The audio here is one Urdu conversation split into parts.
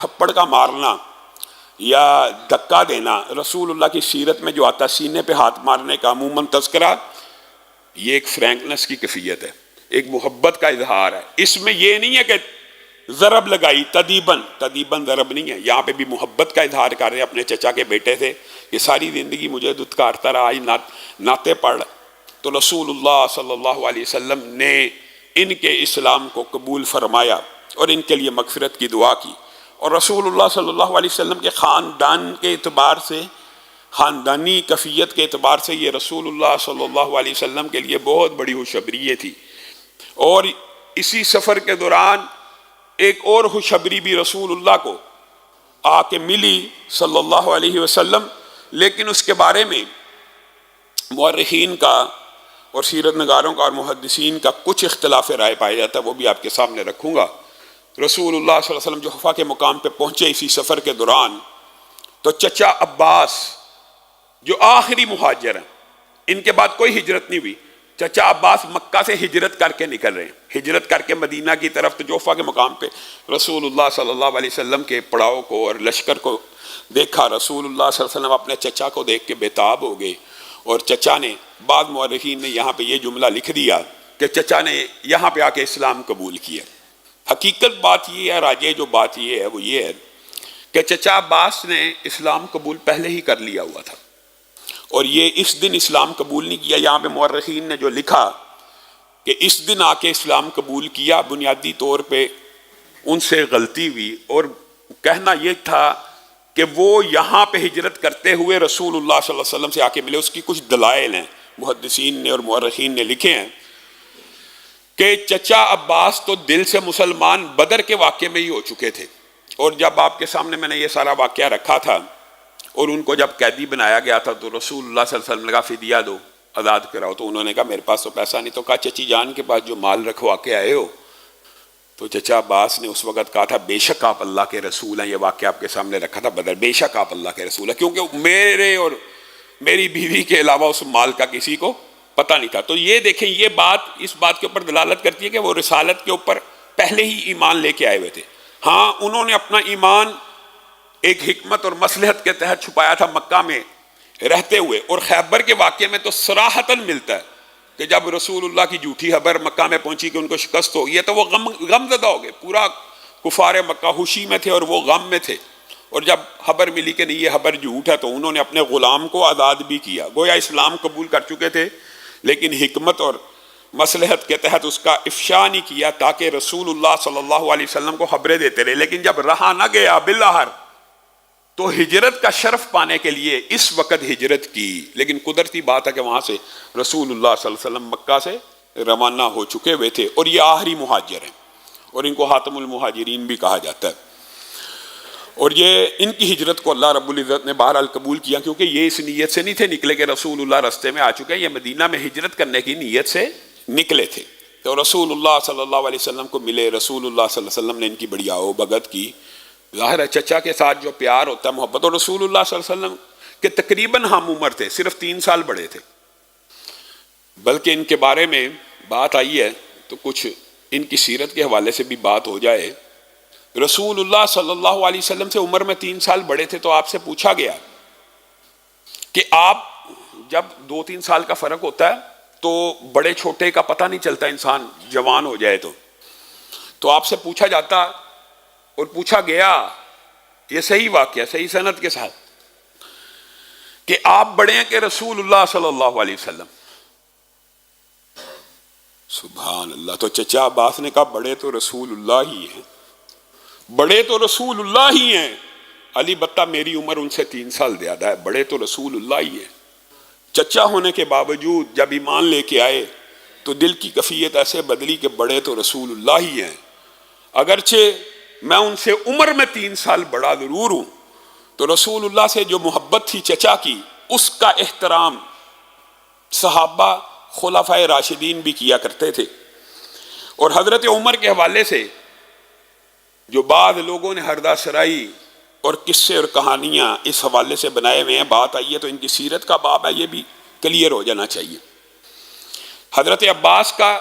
تھپڑ کا مارنا یا دھکا دینا رسول اللہ کی سیرت میں جو آتا ہے، سینے پہ ہاتھ مارنے کا عموماً تذکرہ، یہ ایک فرینکنس کی کیفیت ہے، ایک محبت کا اظہار ہے۔ اس میں یہ نہیں ہے کہ ضرب لگائی تدیباً ضرب نہیں ہے، یہاں پہ بھی محبت کا اظہار کر رہے ہیں اپنے چچا کے بیٹے سے کہ ساری زندگی مجھے دھتکارتا رہا، آج نعتیں پڑھ۔ تو رسول اللہ صلی اللہ علیہ وسلم نے ان کے اسلام کو قبول فرمایا اور ان کے لیے مغفرت کی دعا کی۔ اور رسول اللہ صلی اللہ علیہ وسلم کے خاندان کے اعتبار سے، خاندانی کفیت کے اعتبار سے، یہ رسول اللہ صلی اللہ علیہ وسلم کے لیے بہت بڑی خوشخبری تھی۔ اور اسی سفر کے دوران ایک اور خوشخبری بھی رسول اللہ کو آ کے ملی صلی اللہ علیہ وسلم، لیکن اس کے بارے میں مورخین کا اور سیرت نگاروں کا اور محدثین کا کچھ اختلاف رائے پایا جاتا ہے، وہ بھی آپ کے سامنے رکھوں گا۔ رسول اللہ صلی اللہ علیہ وسلم جحفہ کے مقام پہ پہنچے اسی سفر کے دوران، تو چچا عباس جو آخری مہاجر ہیں، ان کے بعد کوئی ہجرت نہیں ہوئی، چچا عباس مکہ سے ہجرت کر کے نکل رہے ہیں، ہجرت کر کے مدینہ کی طرف۔ تو جحفہ کے مقام پہ رسول اللہ صلی اللہ علیہ وسلم کے پڑاؤ کو اور لشکر کو دیکھا۔ رسول اللہ صلی اللہ علیہ وسلم اپنے چچا کو دیکھ کے بےتاب ہو گئے، اور چچا نے، بعض مورخین نے یہاں پہ یہ جملہ لکھ دیا کہ چچا نے یہاں پہ آ کے اسلام قبول کیا۔ حقیقت بات یہ ہے، راجع جو بات یہ ہے وہ یہ ہے کہ چچا عباس نے اسلام قبول پہلے ہی کر لیا ہوا تھا، اور یہ اس دن اسلام قبول نہیں کیا۔ یہاں پہ مورخین نے جو لکھا کہ اس دن آ کے اسلام قبول کیا، بنیادی طور پہ ان سے غلطی ہوئی، اور کہنا یہ تھا کہ وہ یہاں پہ ہجرت کرتے ہوئے رسول اللہ صلی اللہ علیہ وسلم سے آ کے ملے۔ اس کی کچھ دلائل ہیں، محدثین نے اور مورخین نے لکھے ہیں کہ چچا عباس تو دل سے مسلمان بدر کے واقعے میں ہی ہو چکے تھے، اور جب آپ کے سامنے میں نے یہ سارا واقعہ رکھا تھا اور ان کو جب قیدی بنایا گیا تھا تو رسول اللہ صلی اللہ علیہ وسلم نے کہا فدیہ دو، آزاد کراؤ۔ تو انہوں نے کہا میرے پاس تو پیسہ نہیں، تو کہا چچی جان کے پاس جو مال رکھوا کے آئے ہو۔ تو چچا عباس نے اس وقت کہا تھا بے شک آپ اللہ کے رسول ہیں، یہ واقعہ آپ کے سامنے رکھا تھا بدر، بے شک آپ اللہ کے رسول ہیں، کیونکہ میرے اور میری بیوی کے علاوہ اس مال کا کسی کو پتہ نہیں تھا۔ تو یہ دیکھیں، یہ بات اس بات کے اوپر دلالت کرتی ہے کہ وہ رسالت کے اوپر پہلے ہی ایمان لے کے آئے ہوئے تھے۔ ہاں، انہوں نے اپنا ایمان ایک حکمت اور مصلحت کے تحت چھپایا تھا مکہ میں رہتے ہوئے، اور خیبر کے واقعے میں تو صراحتاً ملتا ہے کہ جب رسول اللہ کی جھوٹی خبر مکہ میں پہنچی کہ ان کو شکست ہو گئی ہے تو وہ غم زدہ ہو گئے۔ پورا کفار مکہ خوشی میں تھے اور وہ غم میں تھے، اور جب خبر ملی کہ نہیں یہ خبر جھوٹ ہے تو انہوں نے اپنے غلام کو آزاد بھی کیا۔ گویا اسلام قبول کر چکے تھے لیکن حکمت اور مصلحت کے تحت اس کا افشا نہیں کیا تاکہ رسول اللہ صلی اللہ علیہ وسلم کو خبریں دیتے رہے۔ لیکن جب رہا نہ گیا بالآخر تو ہجرت کا شرف پانے کے لیے اس وقت ہجرت کی، لیکن قدرتی بات ہے کہ وہاں سے رسول اللہ صلی اللہ علیہ وسلم مکہ سے روانہ ہو چکے ہوئے تھے، اور یہ آخری مہاجر ہیں اور ان کو خاتم المہاجرین بھی کہا جاتا ہے۔ اور یہ ان کی ہجرت کو اللہ رب العزت نے بہرحال قبول کیا، کیونکہ یہ اس نیت سے نہیں تھے نکلے کہ رسول اللہ رستے میں آ چکے ہیں، یہ مدینہ میں ہجرت کرنے کی نیت سے نکلے تھے۔ تو رسول اللہ صلی اللہ علیہ وسلم کو ملے، رسول اللہ صلی اللہ علیہ وسلم نے ان کی بڑی آؤ بھگت کی۔ ظاہر ہے چچا کے ساتھ جو پیار ہوتا ہے، محبت، اور رسول اللہ صلی اللہ علیہ وسلم کے تقریباً ہم عمر تھے، صرف 3 سال بڑے تھے، بلکہ ان کے بارے میں بات آئی ہے تو کچھ ان کی سیرت کے حوالے سے بھی بات ہو جائے۔ رسول اللہ صلی اللہ علیہ وسلم سے عمر میں 3 سال بڑے تھے، تو آپ سے پوچھا گیا کہ آپ جب 2-3 سال کا فرق ہوتا ہے تو بڑے چھوٹے کا پتہ نہیں چلتا، انسان جوان ہو جائے تو آپ سے پوچھا جاتا اور پوچھا گیا، یہ صحیح واقعہ صحیح سند کے ساتھ، کہ آپ بڑے ہیں کہ رسول اللہ صلی اللہ علیہ وسلم؟ سبحان اللہ۔ تو چچا عباس نے کہا بڑے تو رسول اللہ ہی ہیں، بڑے تو رسول اللہ ہی ہیں، علی بتہ میری عمر ان سے 3 سال زیادہ ہے، بڑے تو رسول اللہ ہی ہیں۔ چچا ہونے کے باوجود جب ایمان لے کے آئے تو دل کی کیفیت ایسے بدلی کہ بڑے تو رسول اللہ ہی ہیں، اگرچہ میں ان سے عمر میں 3 سال بڑا ضرور ہوں۔ تو رسول اللہ سے جو محبت تھی چچا کی، اس کا احترام صحابہ خلفائے راشدین بھی کیا کرتے تھے۔ اور حضرت عمر کے حوالے سے جو بعض لوگوں نے ہردہ سرائی اور قصے اور کہانیاں اس حوالے سے بنائے ہوئے ہیں، بات آئی ہے تو ان کی سیرت کا باب ہے، یہ بھی کلیئر ہو جانا چاہیے۔ حضرت عباس کا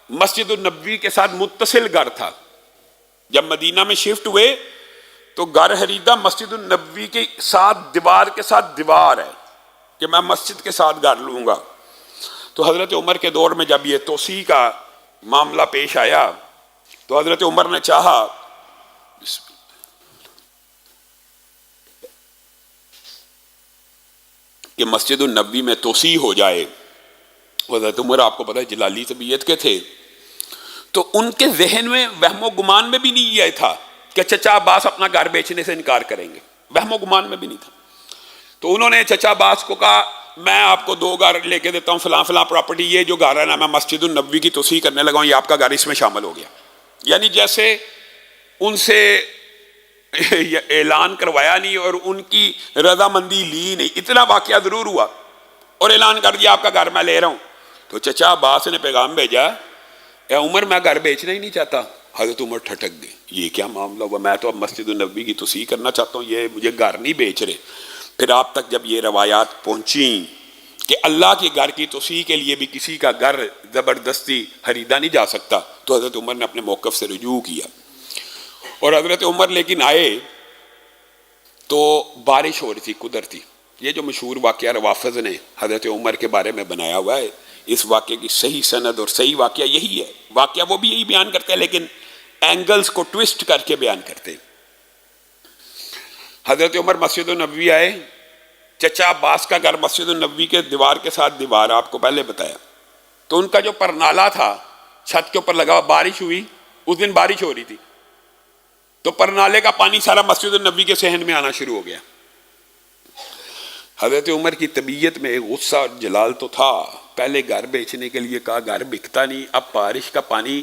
مسجد النبوی کے ساتھ متصل گھر تھا۔ جب مدینہ میں شفٹ ہوئے تو گھر حریدہ مسجد النبوی کے ساتھ دیوار کے ساتھ دیوار ہے کہ میں مسجد کے ساتھ گھر لوں گا. تو حضرت عمر کے دور میں جب یہ توسیع کا معاملہ پیش آیا تو حضرت عمر نے چاہا کہ مسجد النبوی میں توسیع ہو جائے. حضرت عمر آپ کو پتہ ہے جلالی طبیعت کے تھے، تو ان کے ذہن میں وہم و گمان میں بھی نہیں یہ تھا کہ چچا عباس اپنا گھر بیچنے سے انکار کریں گے، وہم و گمان میں بھی نہیں تھا. تو انہوں نے چچا عباس کو کہا میں آپ کو 2 گھر لے کے دیتا ہوں، فلاں فلاں پراپرٹی، یہ جو گھر ہے نا میں مسجد النبوی کی توسیع کرنے لگا ہوں، یہ آپ کا گھر اس میں شامل ہو گیا. یعنی جیسے ان سے اعلان کروایا نہیں اور ان کی رضامندی لی نہیں، اتنا واقعہ ضرور ہوا اور اعلان کر دیا آپ کا گھر میں لے رہا ہوں. تو چچا عباس نے پیغام بھیجا اے عمر میں گھر بیچنا ہی نہیں چاہتا. حضرت عمر ٹھٹک گئے، یہ کیا معاملہ ہوا، میں تو اب مسجد النبوی کی توسیع کرنا چاہتا ہوں، یہ مجھے گھر نہیں بیچ رہے. پھر آپ تک جب یہ روایات پہنچیں کہ اللہ کے گھر کی توسیع کے لیے بھی کسی کا گھر زبردستی خریدا نہیں جا سکتا، تو حضرت عمر نے اپنے موقف سے رجوع کیا. اور حضرت عمر لیکن آئے تو بارش ہو رہی تھی قدرتی. یہ جو مشہور واقعہ روافض نے حضرت عمر کے بارے میں بنایا ہوا ہے، اس واقعے کی صحیح سند اور صحیح واقعہ یہی ہے. واقعہ وہ بھی یہی بیان کرتے ہیں لیکن اینگلز کو ٹویسٹ کر کے بیان کرتے ہیں. حضرت عمر مسجد النبوی آئے، چچا عباس کا گھر مسجد النبوی کے دیوار کے ساتھ دیوار، آپ کو پہلے بتایا. تو ان کا جو پرنالا تھا چھت کے اوپر لگا ہوا، بارش ہوئی، اس دن بارش ہو رہی تھی، تو پرنالے کا پانی سارا مسجد النبوی کے صحن میں آنا شروع ہو گیا. حضرت عمر کی طبیعت میں ایک غصہ اور جلال تو تھا، پہلے گھر بیچنے کے لیے کہا گھر بکتا نہیں، اب بارش کا پانی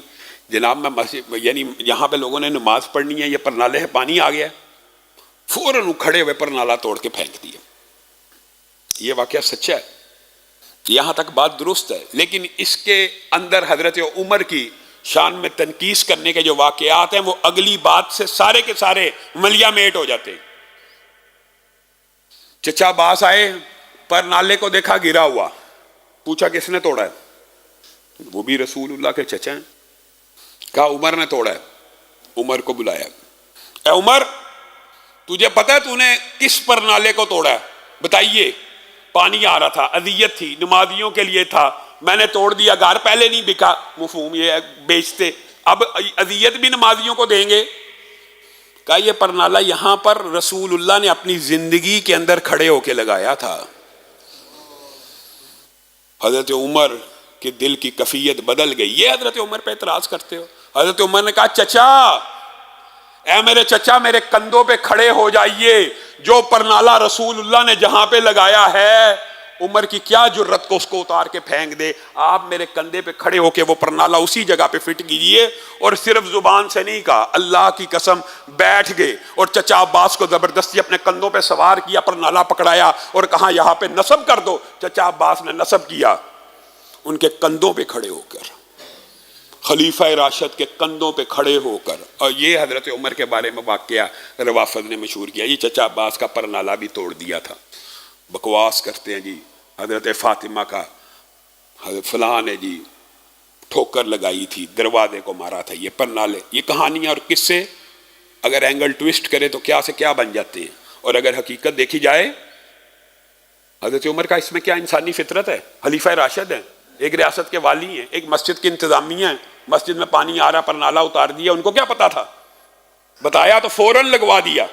جناب میں مسجد یعنی یہاں پہ لوگوں نے نماز پڑھنی ہے، یہ پرنالے سے پانی آ گیا، فوراً کھڑے ہوئے پرنالا توڑ کے پھینک دیا. یہ واقعہ سچا ہے، یہاں تک بات درست ہے، لیکن اس کے اندر حضرت عمر کی شان میں تنقیس کرنے کے جو واقعات ہیں وہ اگلی بات سے سارے کے سارے ملیا میٹ ہو جاتے ہیں. چچا عباس آئے، پر نالے کو دیکھا گرا ہوا، پوچھا کس نے توڑا ہے؟ وہ بھی رسول اللہ کے چچا ہیں. کہا عمر نے توڑا ہے. عمر کو بلایا، اے عمر تجھے پتہ ہے تو نے کس پر نالے کو توڑا ہے؟ بتائیے. پانی آ رہا تھا، اذیت تھی، نمازیوں کے لیے تھا، میں نے توڑ دیا. گھر پہلے نہیں بکا، مفہوم یہ ہے بیچتے، اب اذیت بھی نمازیوں کو دیں گے. کہا یہ پرنالہ یہاں پر رسول اللہ نے اپنی زندگی کے اندر کھڑے ہو کے لگایا تھا. حضرت عمر کے دل کی کیفیت بدل گئی. یہ حضرت عمر پہ اعتراض کرتے ہو؟ حضرت عمر نے کہا چچا، اے میرے چچا میرے کندھوں پہ کھڑے ہو جائیے، جو پرنالہ رسول اللہ نے جہاں پہ لگایا ہے عمر کی کیا جرت کو اس کو اتار کے پھینک دے. آپ میرے کندھے پہ کھڑے ہو کے وہ پرنالہ اسی جگہ پہ فٹ کیجئے. اور صرف زبان سے نہیں کہا، اللہ کی قسم بیٹھ گئے اور چچا عباس کو زبردستی اپنے کندھوں پہ سوار کیا، پرنالہ پکڑایا اور کہا یہاں پہ نصب کر دو. چچا عباس نے نصب کیا ان کے کندھوں پہ کھڑے ہو کر، خلیفہ راشد کے کندھوں پہ کھڑے ہو کر. اور یہ حضرت عمر کے بارے میں واقعہ روافض نے مشہور کیا، یہ چچا عباس کا پرنالہ بھی توڑ دیا تھا. بکواس کرتے ہیں جی حضرت فاطمہ کا فلاں نے جی ٹھوکر لگائی تھی، دروازے کو مارا تھا. یہ پرنالے، یہ کہانیاں اور قصے اگر اینگل ٹویسٹ کرے تو کیا سے کیا بن جاتے ہیں. اور اگر حقیقت دیکھی جائے حضرت عمر کا اس میں کیا انسانی فطرت ہے. خلیفہ راشد ہیں، ایک ریاست کے والی ہیں، ایک مسجد کی انتظامیہ ہیں، مسجد میں پانی آ رہا پرنالہ اتار دیا. ان کو کیا پتا تھا؟ بتایا تو فوراً لگوا دیا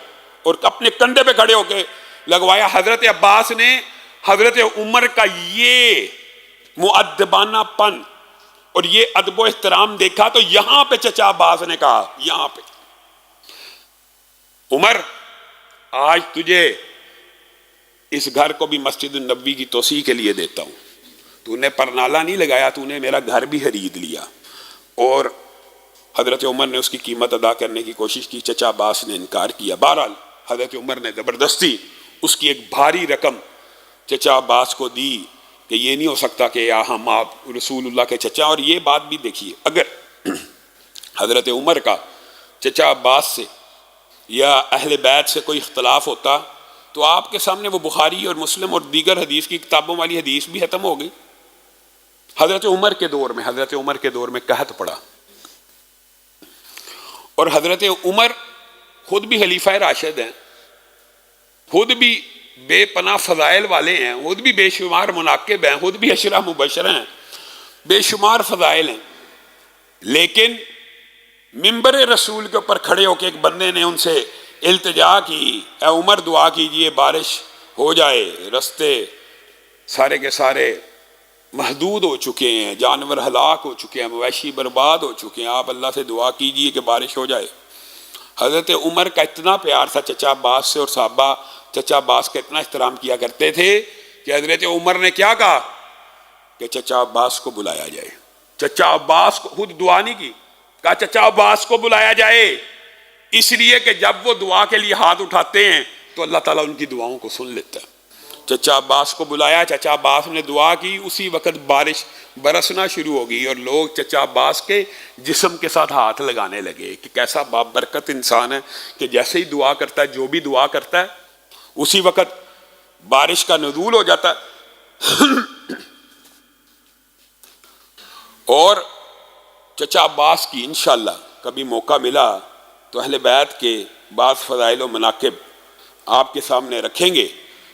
اور اپنے کندھے پہ کھڑے ہو کے لگوایا. حضرت عباس نے حضرت عمر کا یہ مؤدبانہ پن اور یہ ادب و احترام دیکھا تو یہاں پہ چچا عباس نے کہا، یہاں پہ عمر آج تجھے اس گھر کو بھی مسجد النبوی کی توسیع کے لیے دیتا ہوں. تو نے پرنالہ نہیں لگایا، تو نے میرا گھر بھی خرید لیا. اور حضرت عمر نے اس کی قیمت ادا کرنے کی کوشش کی، چچا عباس نے انکار کیا. بہرحال حضرت عمر نے زبردستی اس کی ایک بھاری رقم چچا عباس کو دی کہ یہ نہیں ہو سکتا کہ ہم آپ رسول اللہ کے چچا. اور یہ بات بھی دیکھیے، اگر حضرت عمر کا چچا عباس سے یا اہل بیت سے کوئی اختلاف ہوتا تو آپ کے سامنے وہ بخاری اور مسلم اور دیگر حدیث کی کتابوں والی حدیث بھی ختم ہو گئی. حضرت عمر کے دور میں قحط پڑا اور حضرت عمر خود بھی خلیفہ راشد ہیں، خود بھی بے پناہ فضائل والے ہیں، خود بھی بے شمار مناقب ہیں، خود بھی عشرہ مبشرہ ہیں، بے شمار فضائل ہیں، لیکن منبر رسول کے اوپر کھڑے ہو کے ایک بندے نے ان سے التجا کی، اے عمر دعا کیجئے بارش ہو جائے، رستے سارے کے سارے محدود ہو چکے ہیں، جانور ہلاک ہو چکے ہیں، مویشی برباد ہو چکے ہیں، آپ اللہ سے دعا کیجئے کہ بارش ہو جائے۔ حضرت عمر کا اتنا پیار تھا چچا عباس سے، اور صحابہ چچا عباس کا اتنا احترام کیا کرتے تھے کہ حضرت عمر نے کیا کہا کہ چچا عباس کو بلایا جائے۔ چچا عباس کو، خود دعا نہیں کی، کہا چچا عباس کو بلایا جائے، اس لیے کہ جب وہ دعا کے لیے ہاتھ اٹھاتے ہیں تو اللہ تعالیٰ ان کی دعاؤں کو سن لیتا ہے۔ چچا عباس کو بلایا، چچا عباس نے دعا کی، اسی وقت بارش برسنا شروع ہو گئی، اور لوگ چچا عباس کے جسم کے ساتھ ہاتھ لگانے لگے کہ کیسا بابرکت انسان ہے کہ جیسے ہی دعا کرتا ہے، جو بھی دعا کرتا ہے اسی وقت بارش کا نزول ہو جاتا ہے۔ اور چچا عباس کی انشاءاللہ کبھی موقع ملا تو اہل بیت کے بعض فضائل و مناقب آپ کے سامنے رکھیں گے۔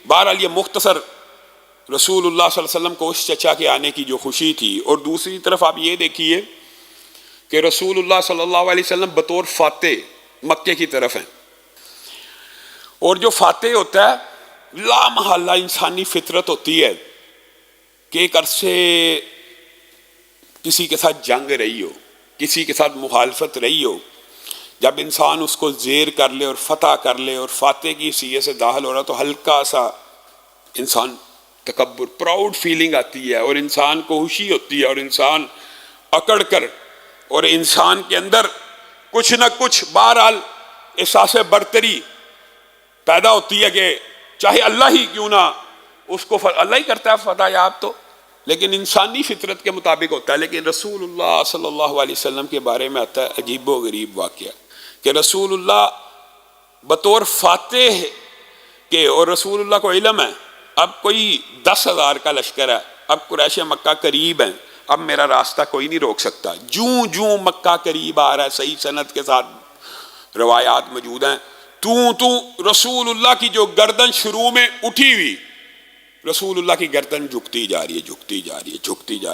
بہرحال یہ مختصر رسول اللہ صلی اللہ علیہ وسلم کو اس چچا کے آنے کی جو خوشی تھی، اور دوسری طرف آپ یہ دیکھیے کہ رسول اللہ صلی اللہ علیہ وسلم بطور فاتح مکے کی طرف ہیں، اور جو فاتح ہوتا ہے لا محالہ انسانی فطرت ہوتی ہے کہ ایک عرصے کسی کے ساتھ جنگ رہی ہو، کسی کے ساتھ مخالفت رہی ہو، جب انسان اس کو زیر کر لے اور فتح کر لے اور فاتح کی حیثیت سے داخل ہو رہا تو ہلکا سا انسان تکبر، پراؤڈ فیلنگ آتی ہے، اور انسان کو خوشی ہوتی ہے، اور انسان اکڑ کر، اور انسان کے اندر کچھ نہ کچھ بہرحال احساس برتری پیدا ہوتی ہے کہ چاہے اللہ ہی کیوں نہ اس کو اللہ ہی کرتا ہے فتح یاب تو، لیکن انسانی فطرت کے مطابق ہوتا ہے۔ لیکن رسول اللہ صلی اللہ علیہ وسلم کے بارے میں آتا ہے عجیب و غریب واقعہ کہ رسول اللہ بطور فاتح کے، اور رسول اللہ کو علم ہے اب کوئی 10,000 کا لشکر ہے، اب قریش مکہ قریب ہیں، اب میرا راستہ کوئی نہیں روک سکتا، جوں مکہ قریب آ رہا ہے، صحیح سند کے ساتھ روایات موجود ہیں، تو رسول اللہ کی جو گردن شروع میں اٹھی ہوئی، رسول اللہ کی گردن جھکتی جا رہی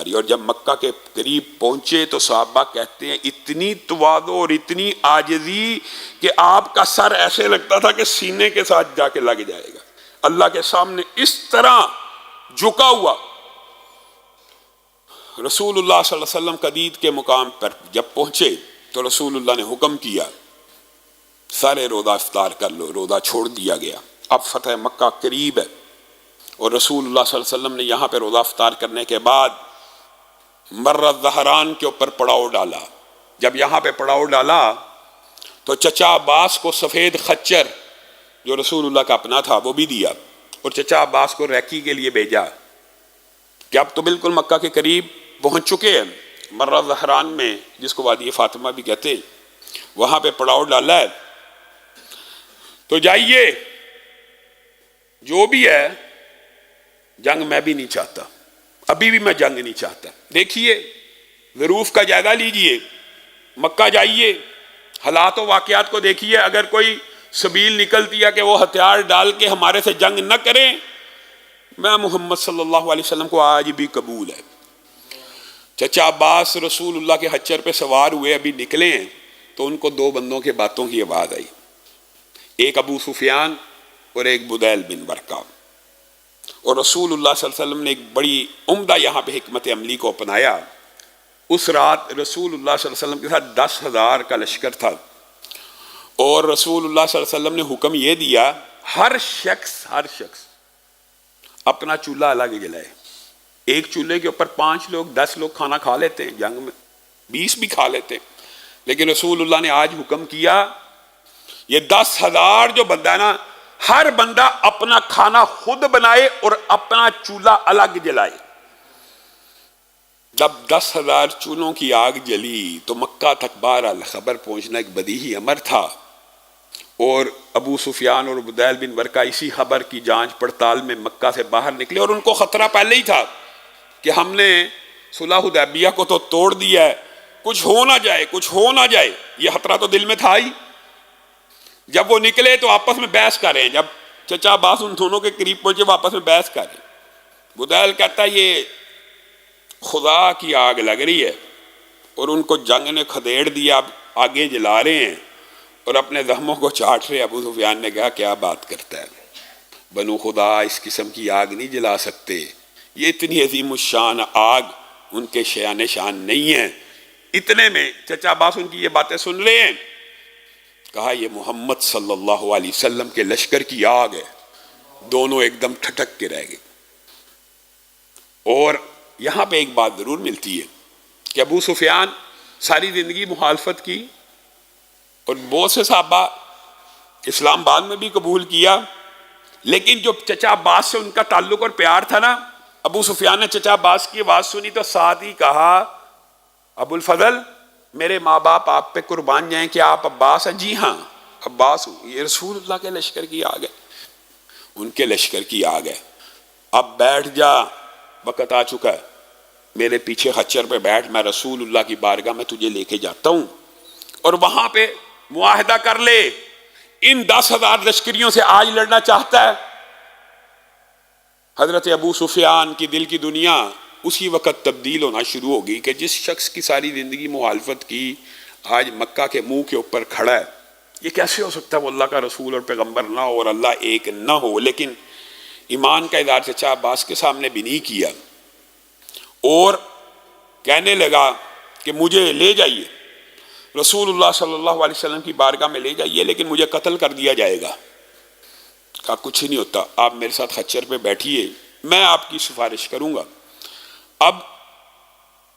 ہے، اور جب مکہ کے قریب پہنچے تو صحابہ کہتے ہیں اتنی تواضع اور اتنی عاجزی کہ آپ کا سر ایسے لگتا تھا کہ سینے کے ساتھ جا کے لگ جائے گا، اللہ کے سامنے اس طرح جھکا ہوا۔ رسول اللہ صلی اللہ علیہ وسلم قدید کے مقام پر جب پہنچے تو رسول اللہ نے حکم کیا سارے روزہ افطار کر لو، روزہ چھوڑ دیا گیا، اب فتح مکہ قریب ہے، اور رسول اللہ صلی اللہ علیہ وسلم نے یہاں پہ روزہ افطار کرنے کے بعد مرہ زہران کے اوپر پڑاؤ ڈالا۔ جب یہاں پہ پڑاؤ ڈالا تو چچا عباس کو سفید خچر جو رسول اللہ کا اپنا تھا وہ بھی دیا، اور چچا عباس کو ریکی کے لیے بھیجا کہ اب تو بالکل مکہ کے قریب پہنچ چکے ہیں، مرہ زہران میں جس کو وادی فاطمہ بھی کہتے، وہاں پہ پڑاؤ ڈالا ہے، تو جائیے، جو بھی ہے جنگ میں بھی نہیں چاہتا، ابھی بھی میں جنگ نہیں چاہتا۔ دیکھیے ظروف کا جائزہ لیجئے، مکہ جائیے، حالات و واقعات کو دیکھیے، اگر کوئی سبیل نکلتی ہے کہ وہ ہتھیار ڈال کے ہمارے سے جنگ نہ کریں، میں محمد صلی اللہ علیہ وسلم کو آج بھی قبول ہے۔ چچا عباس رسول اللہ کے خچر پہ سوار ہوئے ابھی نکلے ہیں تو ان کو 2 بندوں کے باتوں کی آواز آئی، ایک ابو سفیان اور ایک بدیل بن ورقہ، اور رسول اللہ صلی اللہ علیہ وسلم نے ایک بڑی عمدہ یہاں پہ حکمت عملی کو اپنایا۔ اس رات رسول اللہ صلی اللہ علیہ وسلم کے ساتھ 10,000 کا لشکر تھا، اور رسول اللہ صلی اللہ علیہ وسلم نے حکم یہ دیا ہر شخص اپنا چولہا الگ جلائے۔ ایک چولہے کے اوپر 5 لوگ 10 لوگ کھانا کھا لیتے ہیں، جنگ میں 20 بھی کھا لیتے ہیں، لیکن رسول اللہ نے آج حکم کیا یہ 10,000 جو بندہ ہے نا، ہر بندہ اپنا کھانا خود بنائے اور اپنا چولہا الگ جلائے۔ جب 10,000 چولہوں کی آگ جلی تو مکہ تک بہرحال خبر پہنچنا ایک بدیہی امر تھا، اور ابو سفیان اور بدیل بن ورقہ اسی خبر کی جانچ پڑتال میں مکہ سے باہر نکلے، اور ان کو خطرہ پہلے ہی تھا کہ ہم نے صلح حدیبیہ کو تو توڑ دیا ہے، کچھ ہو نہ جائے، یہ خطرہ تو دل میں تھا ہی۔ جب وہ نکلے تو آپس میں بحث کر رہے ہیں. جب چچا عباس ان دونوں کے قریب پہنچے وہ آپس میں بحث کر رہے ہیں. بدیل کہتا ہے یہ خدا کی آگ لگ رہی ہے اور ان کو جنگ نے کھدیڑ دیا, اب آگے جلا رہے ہیں اور اپنے زخموں کو چاٹ رہے. ابو سفیان نے کہا کیا بات کرتا ہے, بنو خدا اس قسم کی آگ نہیں جلا سکتے, یہ اتنی عظیم الشان آگ ان کے شان شان نہیں ہے. اتنے میں چچا عباس ان کی یہ باتیں سن رہے ہیں. کہا یہ محمد صلی اللہ علیہ وسلم کے لشکر کی آگ ہے. دونوں ایک دم ٹھٹک کے رہ گئے. اور یہاں پہ ایک بات ضرور ملتی ہے کہ ابو سفیان ساری زندگی مخالفت کی اور بہت سے صحابہ اسلام آباد میں بھی قبول کیا, لیکن جو چچا عباس سے ان کا تعلق اور پیار تھا نا, ابو سفیان نے چچا عباس کی آواز سنی تو ساتھ ہی کہا ابو الفضل میرے ماں باپ آپ پہ قربان جائیں کہ آپ عباس ہیں. جی ہاں عباس ہوں. یہ رسول اللہ کے لشکر کی آگ ہے, ان کے لشکر کی آگ ہے. اب بیٹھ جا, وقت آ چکا ہے, میرے پیچھے خچر پہ بیٹھ, میں رسول اللہ کی بارگاہ میں تجھے لے کے جاتا ہوں اور وہاں پہ معاہدہ کر لے. ان 10,000 لشکریوں سے آج لڑنا چاہتا ہے. حضرت ابو سفیان کی دل کی دنیا اسی وقت تبدیل ہونا شروع ہوگی کہ جس شخص کی ساری زندگی مخالفت کی آج مکہ کے منہ کے اوپر کھڑا ہے. یہ کیسے ہو سکتا ہے وہ اللہ کا رسول اور پیغمبر نہ ہو اور اللہ ایک نہ ہو. لیکن ایمان کا اظہار چچا عباس کے سامنے بھی نہیں کیا اور کہنے لگا کہ مجھے لے جائیے رسول اللہ صلی اللہ علیہ وسلم کی بارگاہ میں لے جائیے, لیکن مجھے قتل کر دیا جائے گا. کہا کچھ نہیں ہوتا, آپ میرے ساتھ خچر پہ بیٹھیے, میں آپ کی سفارش کروں گا. اب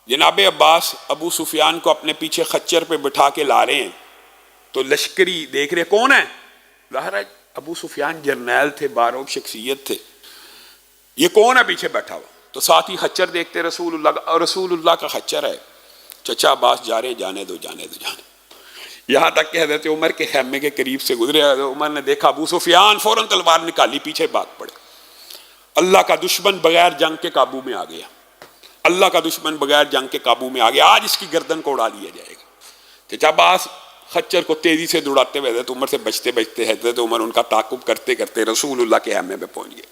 جناب عباس ابو سفیان کو اپنے پیچھے خچر پہ بٹھا کے لا رہے ہیں تو لشکری دیکھ رہے کون ہے. ظاہر ہے ابو سفیان جرنیل تھے, باروق شخصیت تھے, یہ کون ہے پیچھے بیٹھا ہوا. تو ساتھ ہی خچر دیکھتے رسول اللہ کا, اور رسول اللہ کا خچر ہے. چچا عباس جا رہے, جانے دو جانے دو جانے. یہاں تک کہ حضرت عمر کے خیمے کے قریب سے گزرے. عمر نے دیکھا ابو سفیان, فوراً تلوار نکالی, پیچھے بھاگ پڑے. اللہ کا دشمن بغیر جنگ کے قابو میں آ گیا. اللہ کا دشمن بغیر جنگ کے قابو میں آ گیا. آج اس کی گردن کو اڑا دیا جائے گا. چچا عباس خچر کو تیزی سے دوڑاتے ہوئے حضرت عمر سے بچتے بچتے حضرت عمر ان کا تعاقب کرتے کرتے رسول اللہ کے خیمے میں پہنچ گئے.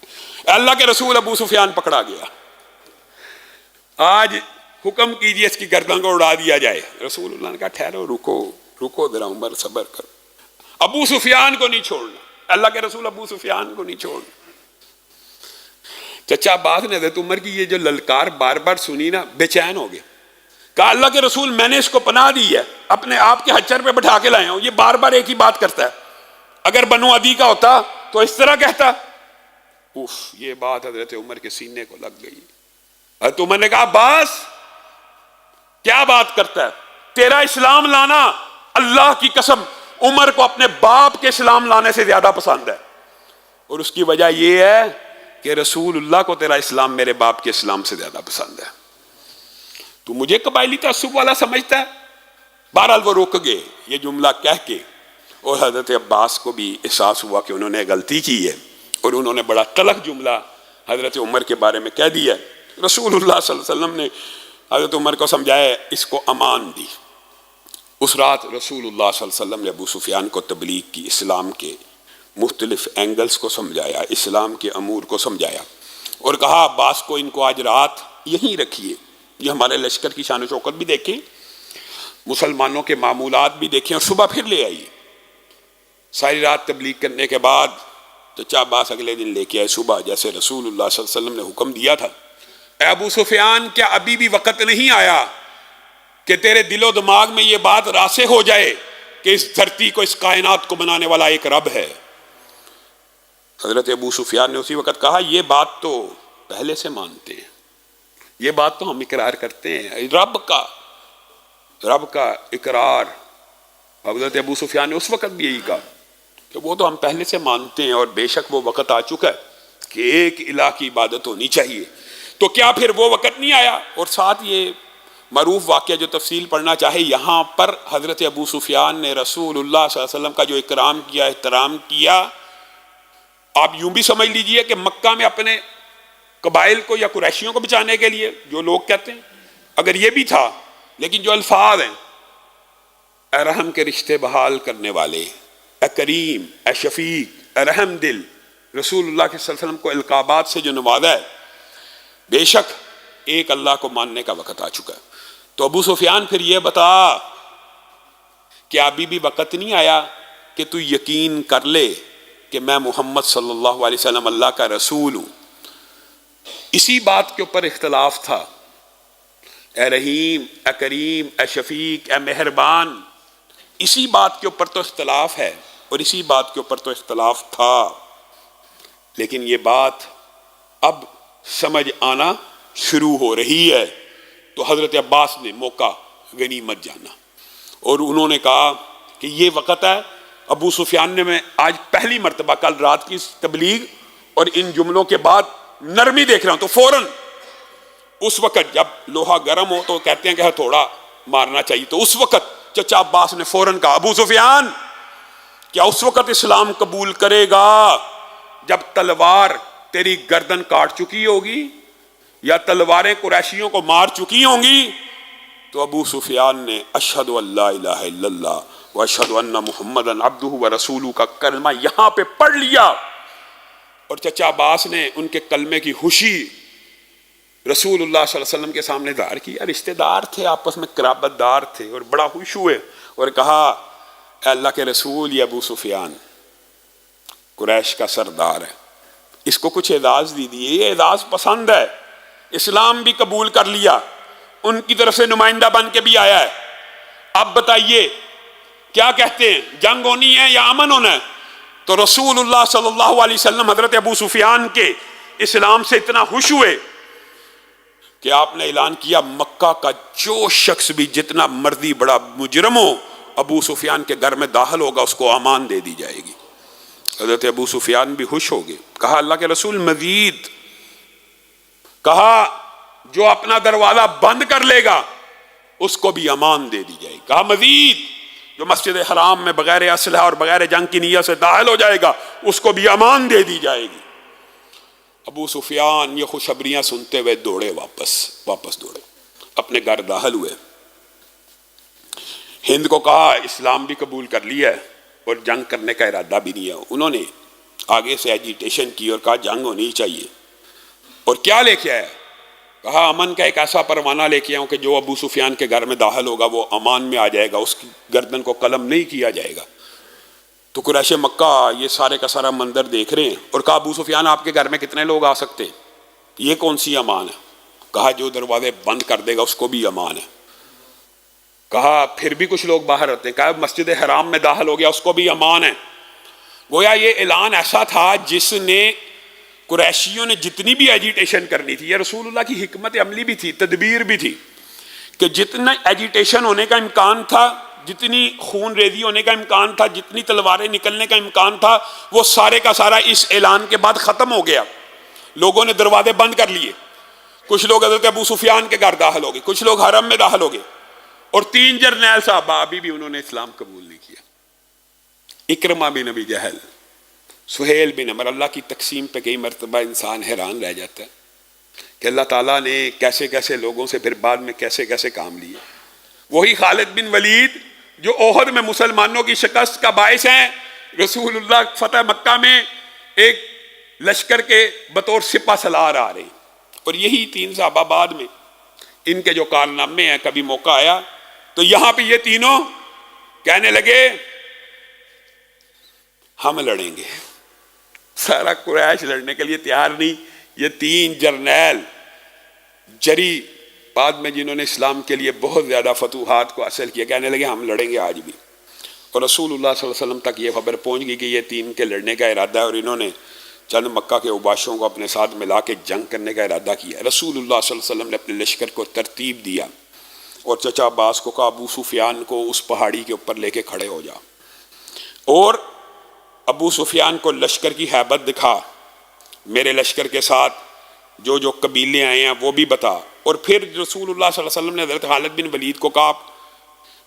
اللہ کے رسول ابو سفیان پکڑا گیا. آج حکم کیجیے اس کی گردن کو اڑا دیا جائے. رسول اللہ نے کہا ٹھہرو, رکو ذرا عمر, صبر کرو. ابو سفیان کو نہیں چھوڑنا. اللہ کے رسول ابو سفیان کو نہیں چھوڑنا. چچا عباس نے حضرت عمر کی یہ جو للکار بار بار سنی نا, بے چین ہو گئے. کہا اللہ کے رسول میں نے اس کو پناہ دی ہے, اپنے آپ کے خچر پہ بٹھا کے لائے ہوں, یہ بار بار ایک ہی بات کرتا ہے. اگر بنو عدی کا ہوتا تو اس طرح کہتا. یہ بات حضرت عمر کے سینے کو لگ گئی. حضرت عمر نے کہا عباس کیا بات کرتا ہے, تیرا اسلام لانا اللہ کی قسم عمر کو اپنے باپ کے اسلام لانے سے زیادہ پسند ہے. اور اس کی وجہ یہ ہے کہ رسول اللہ کو تیرا اسلام میرے باپ کے اسلام سے زیادہ پسند ہے. تو مجھے قبائلی تعصب والا سمجھتا ہے. بہرحال وہ رک گئے یہ جملہ کہہ کے, اور حضرت عباس کو بھی احساس ہوا کہ انہوں نے غلطی کی ہے اور انہوں نے بڑا تلخ جملہ حضرت عمر کے بارے میں کہہ دیا. رسول اللہ صلی اللہ علیہ وسلم نے حضرت عمر کو سمجھایا, اس کو امان دی. اس رات رسول اللہ صلی اللہ علیہ وسلم نے ابو سفیان کو تبلیغ کی, اسلام کے مختلف اینگلز کو سمجھایا, اسلام کے امور کو سمجھایا اور کہا عباس کو ان کو آج رات یہیں رکھیے, یہ ہمارے لشکر کی شان و شوکت بھی دیکھیں, مسلمانوں کے معمولات بھی دیکھیں, اور صبح پھر لے آئیے. ساری رات تبلیغ کرنے کے بعد چچا عباس اگلے دن لے کے آئے صبح, جیسے رسول اللہ صلی اللہ علیہ وسلم نے حکم دیا تھا. اے ابو سفیان, کیا ابھی بھی وقت نہیں آیا کہ تیرے دل و دماغ میں یہ بات راسخ ہو جائے کہ اس دھرتی کو, اس کائنات کو بنانے والا ایک رب ہے. حضرت ابو سفیان نے اسی وقت کہا یہ بات تو پہلے سے مانتے ہیں, یہ بات تو ہم اقرار کرتے ہیں. رب کا اقرار. حضرت ابو سفیان نے اس وقت بھی یہی کہا کہ وہ تو ہم پہلے سے مانتے ہیں, اور بے شک وہ وقت آ چکا ہے کہ ایک الہ کی عبادت ہونی چاہیے. تو کیا پھر وہ وقت نہیں آیا؟ اور ساتھ یہ معروف واقعہ جو تفصیل پڑھنا چاہے, یہاں پر حضرت ابو سفیان نے رسول اللہ صلی اللہ علیہ وسلم کا جو اکرام کیا, احترام کیا, آپ یوں بھی سمجھ لیجئے کہ مکہ میں اپنے قبائل کو یا قریشیوں کو بچانے کے لیے جو لوگ کہتے ہیں, اگر یہ بھی تھا, لیکن جو الفاظ ہیں, اے رحم کے رشتے بحال کرنے والے, اے کریم، اے شفیق، اے رحم دل، رسول اللہ کے صلی اللہ علیہ وسلم کو القابات سے جو نوازا ہے، بے شک ایک اللہ کو ماننے کا وقت آ چکا ہے۔ تو ابو سفیان پھر یہ بتا کہ ابھی بھی وقت نہیں آیا کہ تو یقین کر لے کہ میں محمد صلی اللہ علیہ وسلم اللہ کا رسول ہوں۔ اسی بات کے اوپر اختلاف تھا، اے رحیم، اے کریم، اے شفیق، اے مہربان، اسی بات کے اوپر تو اختلاف ہے اور اسی بات کے اوپر تو اختلاف تھا، لیکن یہ بات اب سمجھ آنا شروع ہو رہی ہے۔ تو حضرت عباس نے موقع غنیمت جانا اور انہوں نے کہا کہ یہ وقت ہے۔ ابو سفیان نے، میں آج پہلی مرتبہ کل رات کی تبلیغ اور ان جملوں کے بعد نرمی دیکھ رہا ہوں، تو فوراً اس وقت جب لوہا گرم ہو تو کہتے ہیں کہ تھوڑا مارنا چاہیے، تو اس وقت چچا عباس نے فوراً کہا، ابو سفیان کیا اس وقت اسلام قبول کرے گا جب تلوار تیری گردن کاٹ چکی ہوگی یا تلواریں قریشیوں کو مار چکی ہوں گی؟ تو ابو سفیان نے اشہد ان لا الہ الا اللہ واشہد ان محمدًا عبدہ ورسولہ کا کلمہ یہاں پہ پڑھ لیا، اور چچا عباس نے ان کے کلمے کی خوشی رسول اللہ صلی اللہ علیہ وسلم کے سامنے ظاہر کیا۔ رشتہ دار تھے، آپس میں قرابت دار تھے، اور بڑا خوش ہوئے اور کہا، اے اللہ کے رسول، یہ ابو سفیان قریش کا سردار ہے، اس کو کچھ اعزاز دیجیے، یہ اعزاز پسند ہے، اسلام بھی قبول کر لیا، ان کی طرف سے نمائندہ بن کے بھی آیا ہے، اب بتائیے کیا کہتے ہیں، جنگ ہونی ہے یا امن ہونا ہے؟ تو رسول اللہ صلی اللہ علیہ وسلم حضرت ابو سفیان کے اسلام سے اتنا خوش ہوئے کہ آپ نے اعلان کیا، مکہ کا جو شخص بھی جتنا مرضی بڑا مجرم ہو، ابو سفیان کے گھر میں داخل ہوگا اس کو امان دے دی جائے گی۔ حضرت ابو سفیان بھی خوش ہو گئے، کہا اللہ کے رسول مزید، کہا جو اپنا دروازہ بند کر لے گا اس کو بھی امان دے دی جائے گی، کہا مزید جو مسجد حرام میں بغیر اسلحہ اور بغیر جنگ کی نیت سے داخل ہو جائے گا اس کو بھی امان دے دی جائے گی۔ ابو سفیان یہ خوشخبریاں سنتے ہوئے دوڑے، واپس دوڑے، اپنے گھر داخل ہوئے۔ ہند کو کہا اسلام بھی قبول کر لیا ہے اور جنگ کرنے کا ارادہ بھی نہیں ہے۔ انہوں نے آگے سے ایجیٹیشن کی اور کہا جنگ ہونی چاہیے، اور کیا لے کے آیا؟ کہا امن کا ایک ایسا پروانہ لے کے آؤں کہ جو ابو سفیان کے گھر میں داخل ہوگا وہ امان میں آ جائے گا، اس کی گردن کو قلم نہیں کیا جائے گا۔ تو قریش مکہ یہ سارے کا سارا منظر دیکھ رہے ہیں، اور کہا ابو سفیان آپ کے گھر میں کتنے لوگ آ سکتے ہیں؟ یہ کون سی امان ہے؟ کہا جو دروازے بند کر دے گا اس کو بھی امان ہے۔ کہا پھر بھی کچھ لوگ باہر رہتے ہیں، کہا مسجد حرام میں داخل ہو گیا اس کو بھی امان ہے۔ گویا یہ اعلان ایسا تھا جس نے قریشیوں نے جتنی بھی ایجیٹیشن کرنی تھی، یہ رسول اللہ کی حکمت عملی بھی تھی، تدبیر بھی تھی، کہ جتنا ایجیٹیشن ہونے کا امکان تھا، جتنی خون ریزی ہونے کا امکان تھا، جتنی تلواریں نکلنے کا امکان تھا، وہ سارے کا سارا اس اعلان کے بعد ختم ہو گیا۔ لوگوں نے دروازے بند کر لیے، کچھ لوگ حضرت ابو سفیان کے گھر داخل ہو گئے، کچھ لوگ حرم میں داخل ہو گئے، اور 3 جرنیل صحابہ ابھی بھی انہوں نے اسلام قبول نہیں کیا۔ اکرمہ بن ابی جہل، سہیل بن عمر۔ اللہ کی تقسیم پہ کئی مرتبہ انسان حیران رہ جاتا ہے کہ اللہ تعالیٰ نے کیسے کیسے لوگوں سے پھر بعد میں کیسے کیسے کام لیے۔ وہی خالد بن ولید جو احد میں مسلمانوں کی شکست کا باعث ہیں، رسول اللہ فتح مکہ میں ایک لشکر کے بطور سپہ سالار آ رہے ہیں، اور یہی 3 صحابہ بعد میں ان کے جو کارنامے ہیں، کبھی موقع آیا تو یہاں پہ یہ تینوں کہنے لگے ہم لڑیں گے۔ سارا قریش لڑنے کے لیے تیار نہیں، یہ 3 جرنیل جری بعد میں جنہوں نے اسلام کے لیے بہت زیادہ فتوحات کو حاصل کیا، کہنے لگے ہم لڑیں گے آج بھی۔ اور رسول اللہ صلی اللہ علیہ وسلم تک یہ خبر پہنچ گئی کہ یہ 3 کے لڑنے کا ارادہ ہے، اور انہوں نے چند مکہ کے اوباشوں کو اپنے ساتھ ملا کے جنگ کرنے کا ارادہ کیا۔ رسول اللہ صلی اللہ علیہ وسلم نے اپنے لشکر کو ترتیب دیا اور چچا عباس کو کہا ابو سفیان کو اس پہاڑی کے اوپر لے کے کھڑے ہو جا، اور ابو سفیان کو لشکر کی ہیبت دکھا، میرے لشکر کے ساتھ جو جو قبیلے آئے ہیں وہ بھی بتا۔ اور پھر رسول اللہ صلی اللہ علیہ وسلم نے حضرت خالد بن ولید کو کہا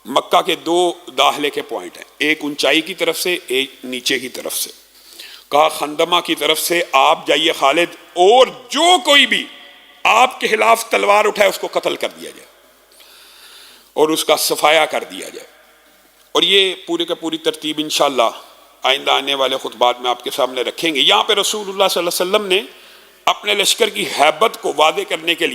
مکہ کے 2 داخلے کے پوائنٹ ہیں، ایک اونچائی کی طرف سے، ایک نیچے کی طرف سے۔ کہا خندمہ کی طرف سے آپ جائیے خالد، اور جو کوئی بھی آپ کے خلاف تلوار اٹھائے اس کو قتل کر دیا جائے اور اس کا صفایا کر دیا جائے۔ اور یہ پورے کا پوری ترتیب انشاءاللہ آئندہ آنے والے خطبات میں آپ کے سامنے رکھیں گے۔ یہاں پہ رسول اللہ صلی اللہ علیہ وسلم نے اپنے لشکر کی ہیبت کو واضح کرنے کے لیے